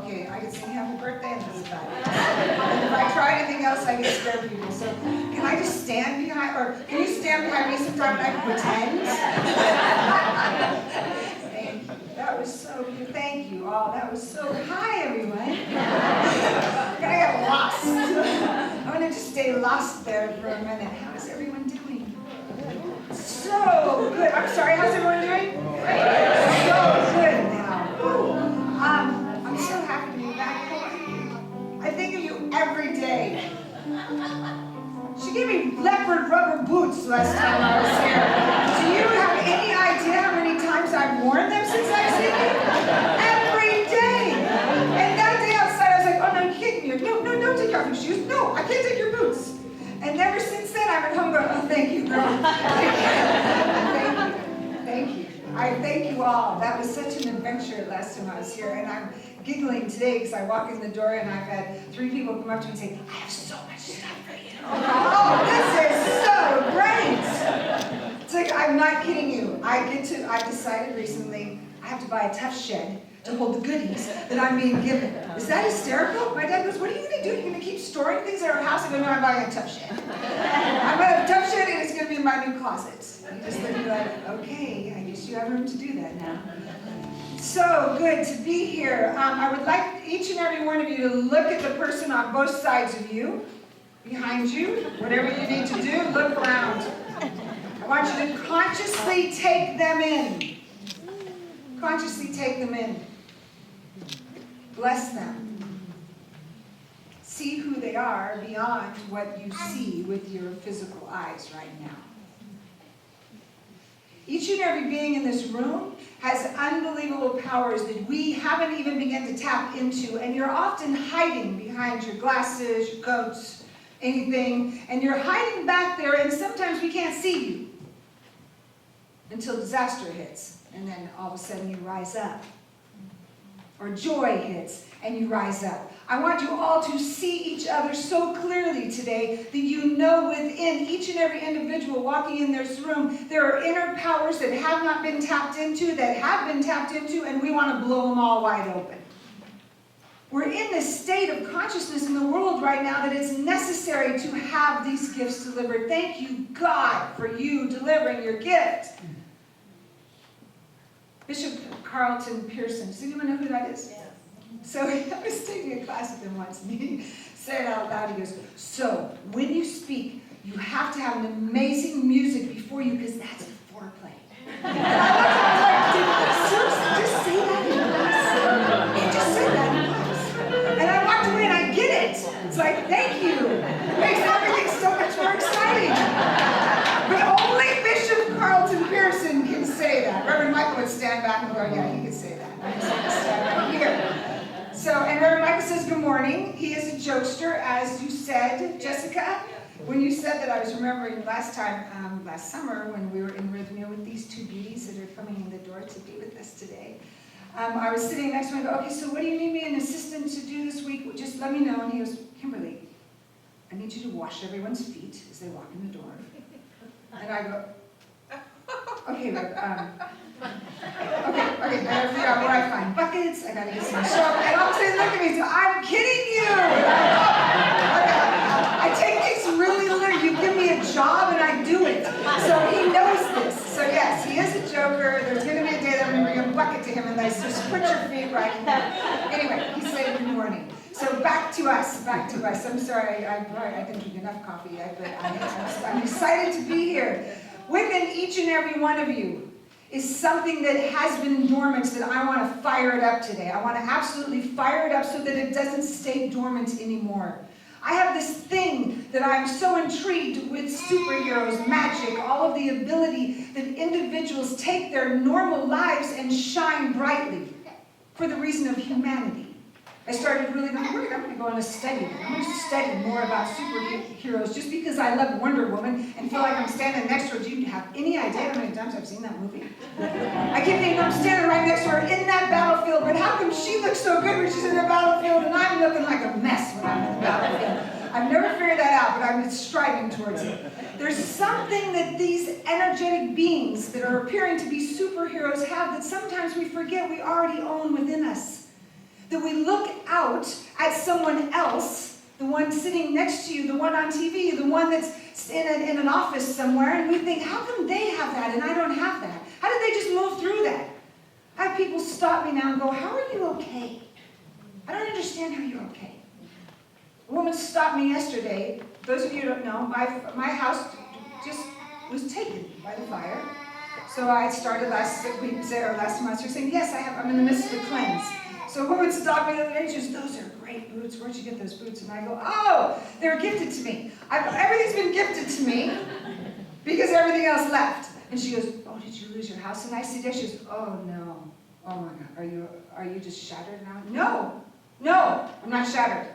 okay, I can sing happy birthday and that's about it. And if I try anything else, I get scared people. So can I just stand behind, or can you stand behind me sometime and I can pretend? Thank you. That was so good. Thank you all. That was so, hi everyone. I got lost. I'm going to just stay lost there for a minute. How is everyone doing? So good. I'm sorry, how's everyone doing? So good now. I'm so happy to be back home. I think of you every day. She gave me leopard rubber boots last time I was here. Do you have any idea how many times I've worn them since I've seen you? Every day. And that day outside I was like, oh no, you're kidding me. No, don't take off your shoes. No, I can't take your boots. And ever since then, I'm at home going, oh, thank you, girl. Thank you. I thank you all. That was such an adventure last time I was here. And I'm giggling today because I walk in the door and I've had 3 people come up to me and say, I have so much stuff for you. Oh, this is so great. It's like, I'm not kidding you. I decided recently I have to buy a tough shed to hold the goodies that I'm being given. Is that hysterical? My dad goes, what are you going to do? You're going to keep storing things at our house? I go, no, I'm buying a tough shed. I'm buying a tough shed and it's going to be in my new closet. You just look at me like, okay, I guess you have room to do that now. So good to be here. I would like each and every one of you to look at the person on both sides of you, behind you, whatever you need to do, look around. I want you to consciously take them in. Consciously take them in. Bless them. See who they are beyond what you see with your physical eyes right now. Each and every being in this room has unbelievable powers that we haven't even begun to tap into, and you're often hiding behind your glasses, your coats, anything, and you're hiding back there, and sometimes we can't see you until disaster hits, and then all of a sudden you rise up. Or joy hits, and you rise up. I want you all to see each other so clearly today that you know within each and every individual walking in this room, there are inner powers that have not been tapped into, that have been tapped into, and we want to blow them all wide open. We're in this state of consciousness in the world right now that it's necessary to have these gifts delivered. Thank you, God, for you delivering your gift. Bishop Carlton Pearson. Does anyone know who that is? Yeah. So I was taking a class with him once, and he said out loud, he goes, so when you speak, you have to have an amazing music before you, because that's the foreplay. And I was like, did he seriously just say that in class? He just said that in class. And I walked away and I get it. It's like, thank you. It makes everything so much more exciting. But only Bishop Carlton Pearson can say that. Reverend Michael would stand back and go, yeah, he can say that. I'm just going to stand right here. So, and Reverend Michael says, good morning. He is a jokester, as you said, Jessica. When you said that, I was remembering last summer, when we were in Rhythmia with these 2 beauties that are coming in the door to be with us today. I was sitting next to him and I go, okay, so what do you need me, an assistant, to do this week? Just let me know. And he goes, Kimberly, I need you to wash everyone's feet as they walk in the door. And I go, okay, look, okay, I gotta figure out where I find buckets, I gotta get some soap, and all of a sudden look at me, so I'm kidding you! I take things really literally, you give me a job and I do it. So he knows this. So yes, he is a joker. There's gonna be a day that I'm gonna bring a bucket to him and I just put your feet right in there. Anyway, he said good morning. So back to us. I'm sorry, I didn't drink enough coffee yet, but I'm excited to be here. Within each and every one of you is something that has been dormant that I want to fire it up today. I want to absolutely fire it up so that it doesn't stay dormant anymore. I have this thing that I'm so intrigued with superheroes, magic, all of the ability that individuals take their normal lives and shine brightly for the reason of humanity. I started really going, I'm going to go on a study. I'm going to study more about superheroes just because I love Wonder Woman and feel like I'm standing next to her. Do you have any idea how many times I've seen that movie? I can't think I'm standing right next to her in that battlefield, but how come she looks so good when she's in the battlefield and I'm looking like a mess when I'm in the battlefield? I've never figured that out, but I'm striving towards it. There's something that these energetic beings that are appearing to be superheroes have that sometimes we forget we already own within us. that we look out at someone else, the one sitting next to you, the one on TV, the one that's in an office somewhere, and we think, how come they have that and I don't have that? How did they just move through that? I have people stop me now and go, how are you okay? I don't understand how you're okay. A woman stopped me yesterday. Those of you who don't know, my house just was taken by the fire. So I started last month saying, yes, I'm in the midst of a cleanse. So a woman stopped me the other day, she goes, those are great boots. Where'd you get those boots? And I go, oh, they were gifted to me. Everything's been gifted to me because everything else left. And she goes, oh, did you lose your house? And I said, yes. She goes, oh, no. Oh, my God. Are you just shattered now? No, I'm not shattered.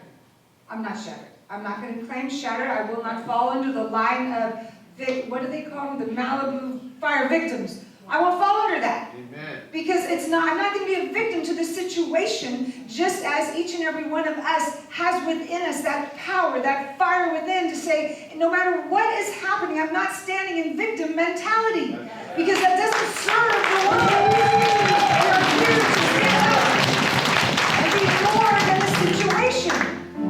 I'm not shattered. I'm not going to claim shattered. I will not fall under the line of, what do they call them? The Malibu fire victims. I won't fall under that. Amen. Because I'm not going to be a victim to the situation, just as each and every one of us has within us that power, that fire within to say, no matter what is happening, I'm not standing in victim mentality. Because that doesn't serve the world. We are here to stand up and be more than the situation.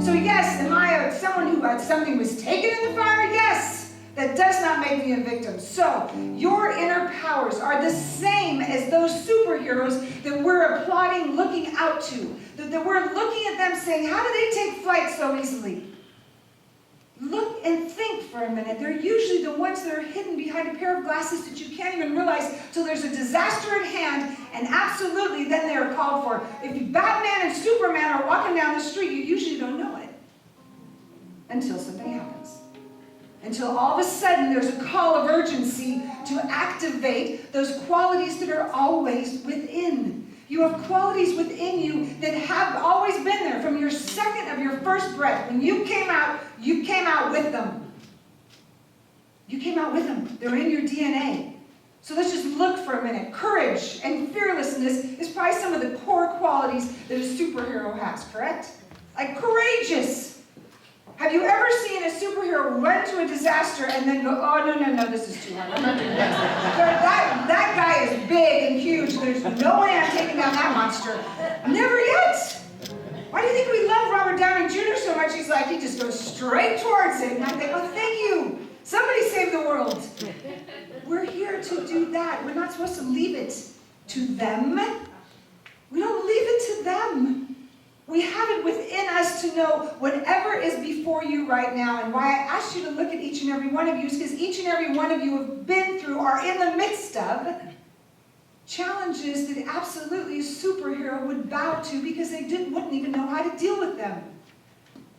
So yes, am I someone who had something was taken in the fire? Yes. That does not make me a victim. So, your inner powers are the same as those superheroes that we're applauding, looking out to. That we're looking at them saying, how do they take flight so easily? Look and think for a minute. They're usually the ones that are hidden behind a pair of glasses that you can't even realize till there's a disaster at hand, and absolutely then they are called for. If Batman and Superman are walking down the street, you usually don't know it until something happens. Until all of a sudden there's a call of urgency to activate those qualities that are always within. You have qualities within you that have always been there from your second of your first breath. When you came out with them. You came out with them. They're in your DNA. So let's just look for a minute. Courage and fearlessness is probably some of the core qualities that a superhero has, correct? Like courageous. Have you ever seen a superhero run to a disaster and then go, oh, no, this is too hard. I'm not doing that guy is big and huge. There's no way I'm taking down that monster. Never yet. Why do you think we love Robert Downey Jr. so much? He's like, he just goes straight towards it. And I think, oh, thank you. Somebody save the world. We're here to do that. We're not supposed to leave it to them. We don't leave it to them. We have it within us to know whatever is before you right now. And why I asked you to look at each and every one of you is because each and every one of you have been through, are in the midst of challenges that absolutely a superhero would bow to because they wouldn't even know how to deal with them.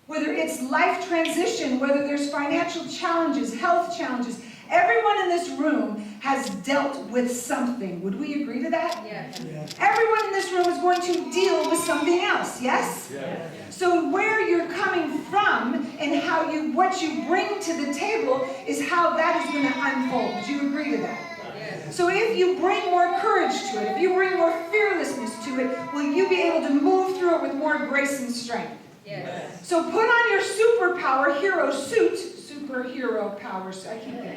Whether it's life transition, whether there's financial challenges, health challenges, everyone in this room has dealt with something. Would we agree to that? Yes. Yes. Everyone in this room is going to deal with something else, yes? Yes. So where you're coming from and what you bring to the table is how that is going to unfold. Would you agree to that? Yes. So if you bring more courage to it, if you bring more fearlessness to it, will you be able to move through it with more grace and strength? Yes. So put on your superpower hero suit, superhero powers, I keep getting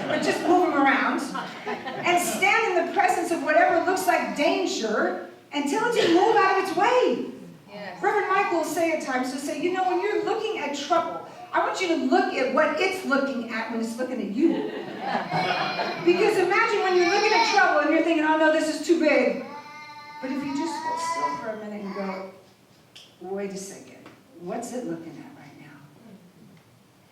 but just move them around, and stand in the presence of whatever looks like danger and tell it to move out of its way. Yes. Reverend Michael will say at times, he'll say, when you're looking at trouble, I want you to look at what it's looking at when it's looking at you. Because imagine when you're looking at trouble and you're thinking, oh no, this is too big. But if you just hold still for a minute and go, wait a second, what's it looking at right now?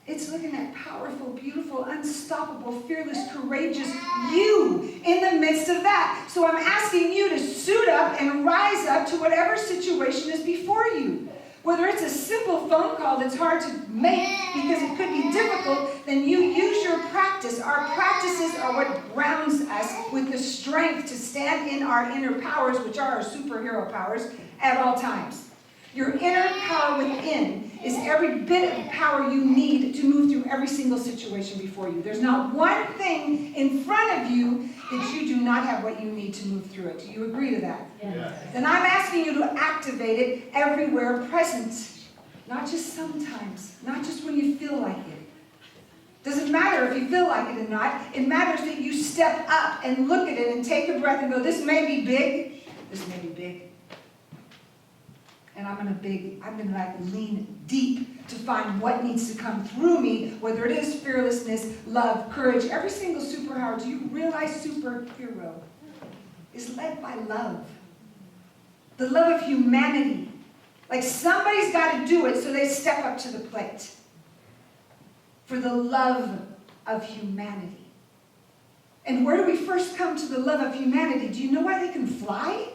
It's looking at powerful, beautiful, unstoppable, fearless, courageous you in the midst of that. So I'm asking you to suit up and rise up to whatever situation is before you. Whether it's a simple phone call that's hard to make because it could be difficult, then you use your practice. Our practices are what grounds us with the strength to stand in our inner powers, which are our superhero powers, at all times. Your inner power within is every bit of power you need to move through every single situation before you. There's not one thing in front of you that you do not have what you need to move through it. Do you agree to that? Yes. Then I'm asking you to activate it everywhere present. Not just sometimes. Not just when you feel like it. Doesn't matter if you feel like it or not. It matters that you step up and look at it and take a breath and go, this may be big. This may be big. And I'm gonna like lean deep to find what needs to come through me, whether it is fearlessness, love, courage. Every single superhero, do you realize superhero is led by love? The love of humanity. Like somebody's got to do it, so they step up to the plate. For the love of humanity. And where do we first come to the love of humanity? Do you know why they can fly?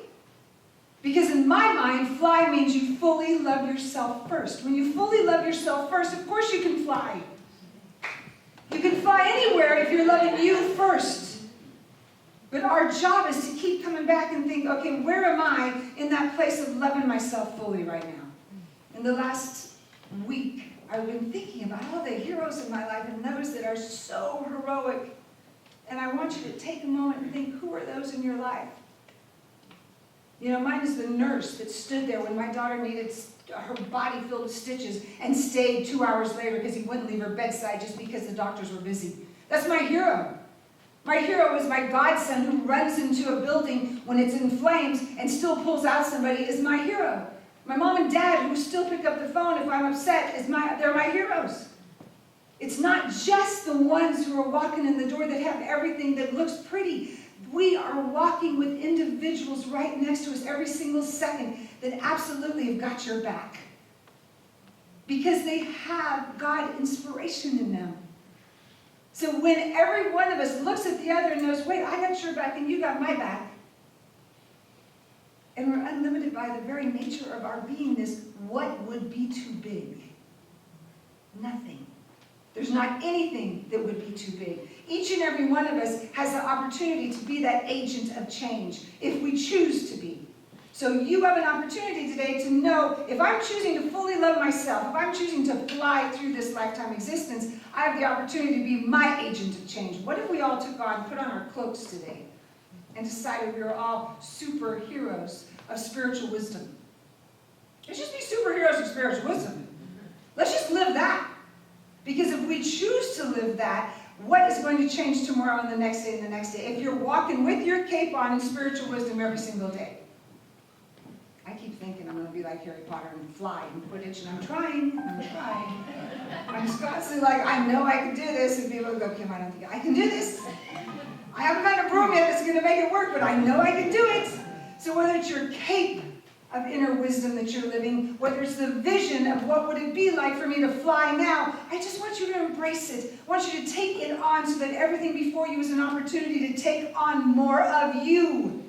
Because in my mind, fly means you fully love yourself first. When you fully love yourself first, of course you can fly. You can fly anywhere if you're loving you first. But our job is to keep coming back and think, okay, where am I in that place of loving myself fully right now? In the last week, I've been thinking about all the heroes in my life and those that are so heroic. And I want you to take a moment and think, who are those in your life? You know, mine is the nurse that stood there when my daughter needed her body filled with stitches and stayed 2 hours later because he wouldn't leave her bedside just because the doctors were busy. That's my hero. My hero is my godson who runs into a building when it's in flames and still pulls out somebody is my hero. My mom and dad who still pick up the phone if I'm upset, they're my heroes. It's not just the ones who are walking in the door that have everything that looks pretty. We are walking with individuals right next to us every single second that absolutely have got your back. Because they have God inspiration in them. So when every one of us looks at the other and knows, wait, I got your back and you got my back. And we're unlimited by the very nature of our beingness, what would be too big? Nothing. There's not anything that would be too big. Each and every one of us has the opportunity to be that agent of change, if we choose to be. So you have an opportunity today to know, if I'm choosing to fully love myself, if I'm choosing to fly through this lifetime existence, I have the opportunity to be my agent of change. What if we all put on our cloaks today and decided we were all superheroes of spiritual wisdom? Let's just be superheroes of spiritual wisdom. Let's just live that. Because if we choose to live that, what is going to change tomorrow and the next day and the next day? If you're walking with your cape on in spiritual wisdom every single day. I keep thinking I'm going to be like Harry Potter and fly in Quidditch, and I'm trying. I'm just constantly like, I know I can do this, and people go, Kim, I don't think I can do this. I haven't found a broom yet that's going to make it work, but I know I can do it. So whether it's your cape of inner wisdom that you're living, whether it's the vision of what would it be like for me to fly now, I just want you to embrace it. I want you to take it on so that everything before you is an opportunity to take on more of you.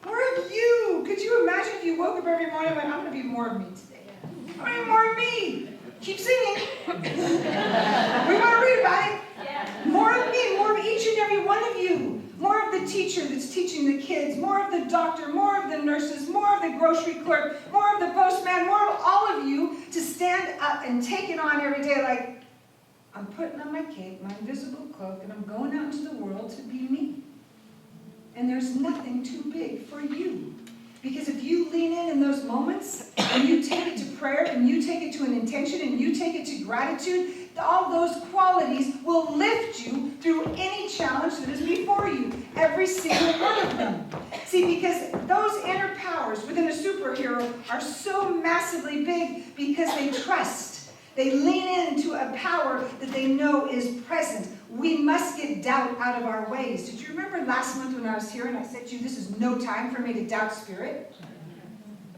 More of you. Could you imagine if you woke up every morning and went, I'm going to be more of me today. I'm going to be more of me. Keep singing. We want to read about it. More of me, more of each and every one of you. More of the teacher that's teaching the kids, more of the doctor, more of the nurses, more of the grocery clerk, more of the postman, more of all of you to stand up and take it on every day like, I'm putting on my cape, my invisible cloak, and I'm going out into the world to be me. And there's nothing too big for you. Because if you lean in those moments, and you take it to prayer, and you take it to an intention, and you take it to gratitude, all those qualities will lift you through any challenge that is before you. Every single one of them. See, because those inner powers within a superhero are so massively big because they trust. They lean into a power that they know is present. We must get doubt out of our ways. Did you remember last month when I was here and I said to you, this is no time for me to doubt spirit?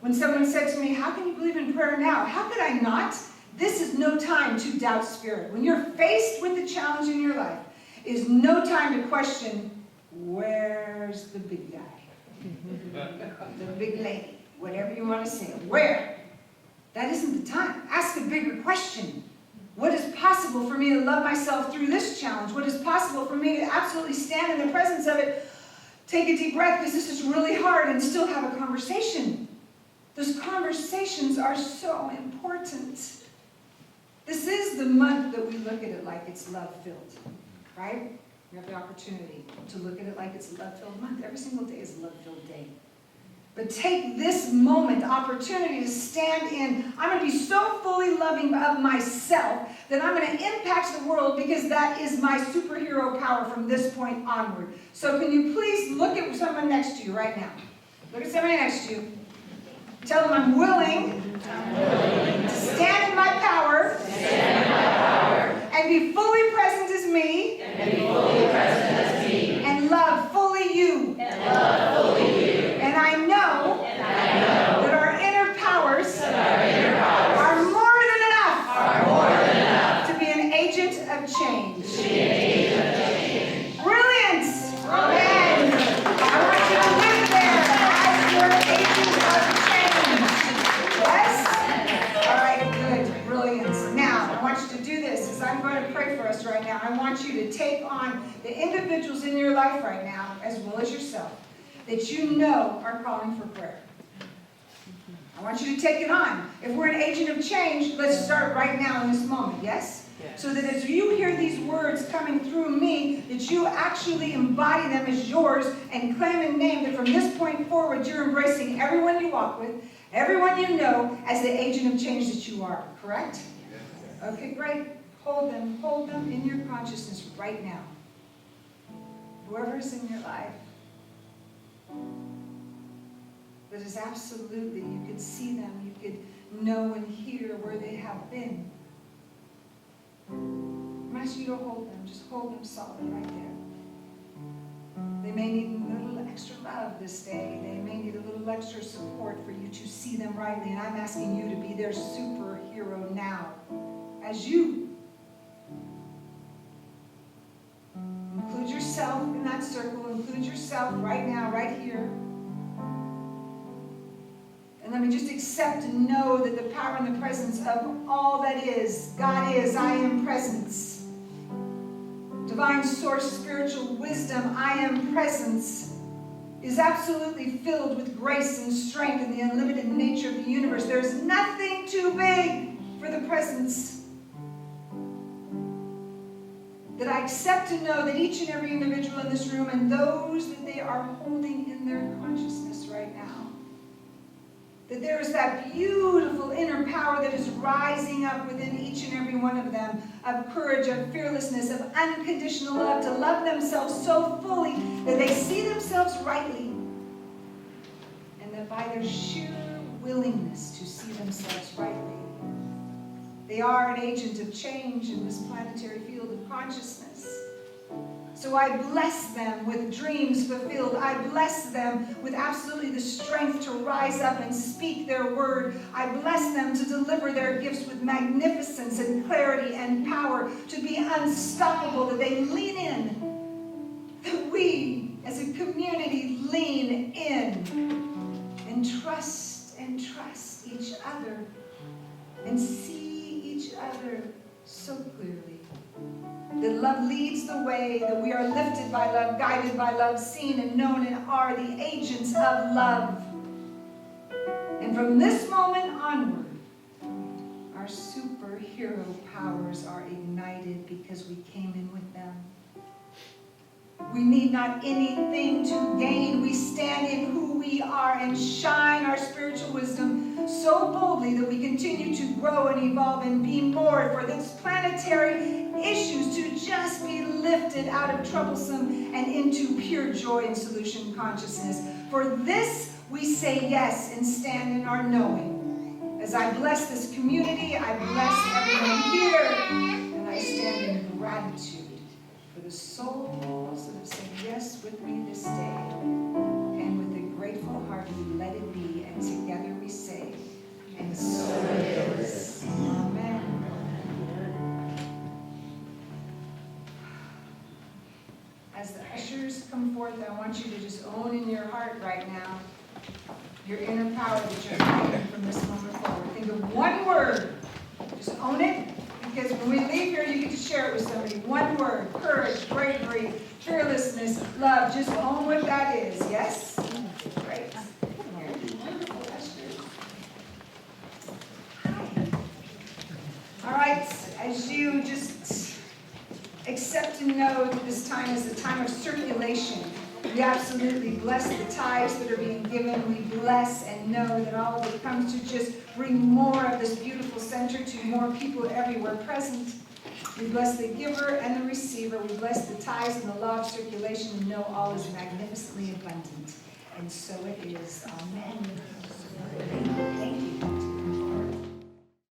When someone said to me, how can you believe in prayer now? How could I not? This is no time to doubt spirit. When you're faced with the challenge in your life, it is no time to question, where's the big guy? The big lady, whatever you want to say. Where? That isn't the time. Ask a bigger question. What is possible for me to love myself through this challenge? What is possible for me to absolutely stand in the presence of it, take a deep breath because this is really hard, and still have a conversation? Those conversations are so important. This is the month that we look at it like it's love-filled, right? We have the opportunity to look at it like it's a love-filled month. Every single day is a love-filled day. But take this moment, opportunity to stand in. I'm going to be so fully loving of myself that I'm going to impact the world because that is my superhero power from this point onward. So can you please look at someone next to you right now? Look at somebody next to you. Tell them I'm willing to stand in my power and be fully present as me and love fully you. And I know that our inner powers are more than enough to be an agent of change. Brilliant! Amen. I want you to live there as your agent of change. Yes? All right, good. Brilliant. Now, I want you to do this as I'm going to pray for us right now. I want you to take on the individuals in your life right now, as well as yourself, that you know are calling for prayer. I want you to take it on. If we're an agent of change, let's start right now in this moment, yes? So that as you hear these words coming through me, that you actually embody them as yours and claim and name that from this point forward, you're embracing everyone you walk with, everyone you know, as the agent of change that you are, correct? Okay, great. Hold them in your consciousness right now. Whoever's in your life, that is absolutely, you could see them, you could know and hear where they have been. I'm asking you to hold them, just hold them solid right there. They may need a little extra love this day. They may need a little extra support for you to see them rightly. And I'm asking you to be their superhero now. As you include yourself in that circle, include yourself right now, right here. And let me just accept and know that the power and the presence of all that is, God is, I am presence. Divine source, spiritual wisdom, I am presence, is absolutely filled with grace and strength in the unlimited nature of the universe. There's nothing too big for the presence. That I accept and know that each and every individual in this room and those that they are holding in their consciousness right now, that there is that beautiful inner power that is rising up within each and every one of them, of courage, of fearlessness, of unconditional love, to love themselves so fully that they see themselves rightly, and that by their sheer willingness to see themselves rightly, they are an agent of change in this planetary field of consciousness. So I bless them with dreams fulfilled. I bless them with absolutely the strength to rise up and speak their word. I bless them to deliver their gifts with magnificence and clarity and power, to be unstoppable, that they lean in, that we as a community lean in and trust each other and see each other so clearly. That love leads the way, that we are lifted by love, guided by love, seen and known, and are the agents of love. And from this moment onward, our superhero powers are ignited because we came in with them. We need not anything to gain. We stand in who we are and shine our spiritual wisdom so boldly that we continue to grow and evolve and be more for this planetary issues to just be lifted out of troublesome and into pure joy and solution consciousness. For this we say yes and stand in our knowing. As I bless this community, I bless everyone here, and I stand in gratitude for the souls that have said yes with me this day. And with a grateful heart we let it be, and together we say, and so it is. Amen. As the ushers come forth, I want you to just own in your heart right now your inner power that you're creating from this moment forward. Think of one word. Just own it, because when we leave here, you get to share it with somebody. One word: courage, bravery, fearlessness, love. Just own what that is. Yes? Great. Wonderful ushers. All right, as you just accept and know that this time is a time of circulation, we absolutely bless the tithes that are being given. We bless and know that all of it comes to just bring more of this beautiful center to more people everywhere present. We bless the giver and the receiver. We bless the tithes and the law of circulation, and know all is magnificently abundant. And so it is. Amen. Thank you.